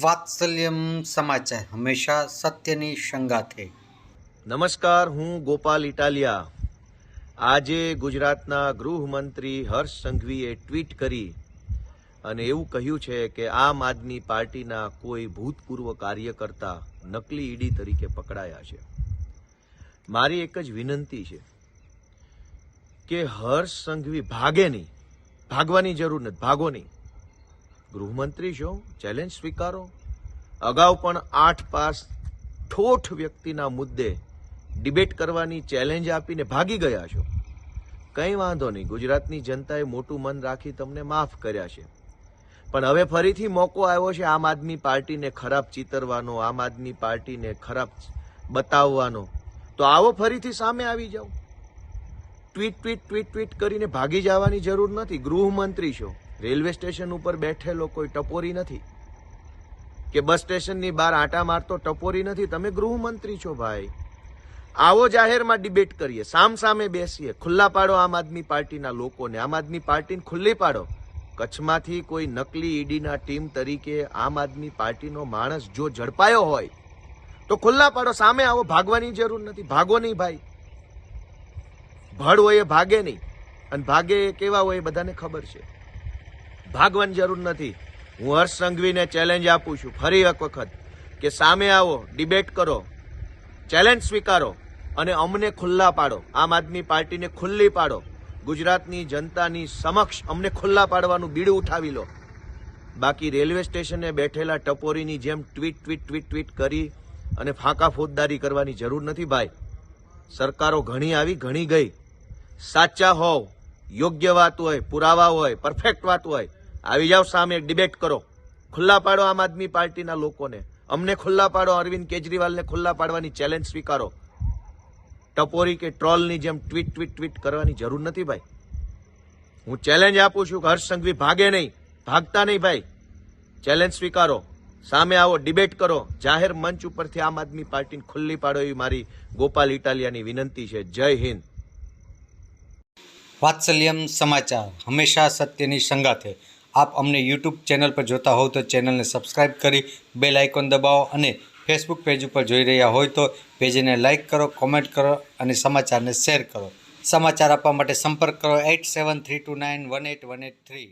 વાત્સલ્યમ સમાચાર હંમેશા સત્યની સંગાથે. નમસ્કાર, હું ગોપાલ ઇટાલિયા. આજે ગુજરાતના ગૃહમંત્રી હર્ષ સંઘવીએ ટ્વીટ કરી અને એવું કહ્યું છે કે આમ આદમી પાર્ટીના કોઈ ભૂતપૂર્વ કાર્યકર્તા નકલી ઈડી તરીકે પકડાયા છે. મારી એક જ વિનંતી છે કે હર્ષ સંઘવી ભાગે નહીં, ભાગવાની જરૂર નથી, ભાગો નહીં. ગૃહમંત્રી છો, ચેલેન્જ સ્વીકારો. અગાઉ પણ 8 પાસ ઠોઠ વ્યક્તિના મુદ્દે ડિબેટ કરવાની ચેલેન્જ આપીને ભાગી ગયા છો. કંઈ વાંધો નહીં, ગુજરાતની જનતાએ મોટું મન રાખી તમને માફ કર્યા છે. પણ હવે ફરીથી મોકો આવ્યો છે આમ આદમી પાર્ટીને ખરાબ ચિતરવાનો, આમ આદમી પાર્ટીને ખરાબ બતાવવાનો. તો આવો, ફરીથી સામે આવી જાઓ. ટ્વીટ ટ્વીટ ટ્વીટ ટ્વીટ કરીને ભાગી જવાની જરૂર નથી. ગૃહમંત્રી છો, રેલવે સ્ટેશન ઉપર બેઠેલો કોઈ ટપોરી નથી કે બસ સ્ટેશનની બહાર આંટા મારતો ટપોરી નથી. તમે ગૃહમંત્રી છો ભાઈ. આવો, જાહેરમાં ડિબેટ કરીએ, સામ સામે બેસીએ, ખુલ્લા પાડો આમ આદમી પાર્ટીના લોકોને, આમ આદમી પાર્ટીને ખુલ્લી પાડો. કચ્છમાંથી કોઈ નકલી ઈડીના ટીમ તરીકે આમ આદમી પાર્ટીનો માણસ જો ઝડપાયો હોય તો ખુલ્લા પાડો, સામે આવો. ભાગવાની જરૂર નથી, ભાગો નહીં ભાઈ. ભડ હોય એ ભાગે નહીં, અને ભાગે એ કેવા હોય એ બધાને ખબર છે. ભાગવાની જરૂર નથી. હું હર્ષ સંઘવીને ચેલેન્જ આપું છું ફરી એક વખત કે સામે આવો, ડિબેટ કરો, ચેલેન્જ સ્વીકારો અને અમને ખુલ્લા પાડો. આમ આદમી પાર્ટીને ખુલ્લી પાડો. ગુજરાતની જનતાની સમક્ષ અમને ખુલ્લા પાડવાનું બીડું ઉઠાવી લો. બાકી રેલવે સ્ટેશને બેઠેલા ટપોરીની જેમ ટ્વીટ ટ્વીટ ટ્વીટ ટ્વીટ કરી અને ફાંકા ફોજદારી કરવાની જરૂર નથી ભાઈ. સરકારો ઘણી આવી, ઘણી ગઈ. સાચા હોવ, યોગ્ય વાત હોય, પુરાવા હોય, પરફેક્ટ વાત હોય, આવી જાઓ સામે, ડિબેટ કરો, ખુલ્લા પાડો આમ આદમી પાર્ટીના લોકોને, અમને ખુલ્લા પાડો, અરવિંદ કેજરીવાલને ખુલ્લા પાડવાની ચેલેન્જ સ્વીકારો. ટપોરી કે ટ્રોલની જેમ ટ્વીટ ટ્વીટ ટ્વીટ કરવાની જરૂર નથી ભાઈ. હું ચેલેન્જ આપું છું કે હર્ષ સંઘવી ભાગે નહીં, ભાગતા નહીં ભાઈ. ચેલેન્જ સ્વીકારો, સામે આવો, ડિબેટ કરો, જાહેર મંચ ઉપરથી આમ આદમી પાર્ટીને ખુલ્લી પાડો એવી મારી ગોપાલ ઇટાલિયાની વિનંતી છે. જય હિન્દ. વાત્સલ્યમ સમાચાર હંમેશા સત્યની સંગાથે. આપ અમને યુટ્યુબ ચેનલ પર જોતા હોવ તો ચેનલને સબસ્ક્રાઈબ કરી બેલ આઇકોન દબાવો, અને ફેસબુક પેજ ઉપર જોઈ રહ્યા હોય તો પેજને લાઇક કરો, કોમેન્ટ કરો અને સમાચારને શેર કરો. સમાચાર આપવા માટે સંપર્ક કરો 8732918183.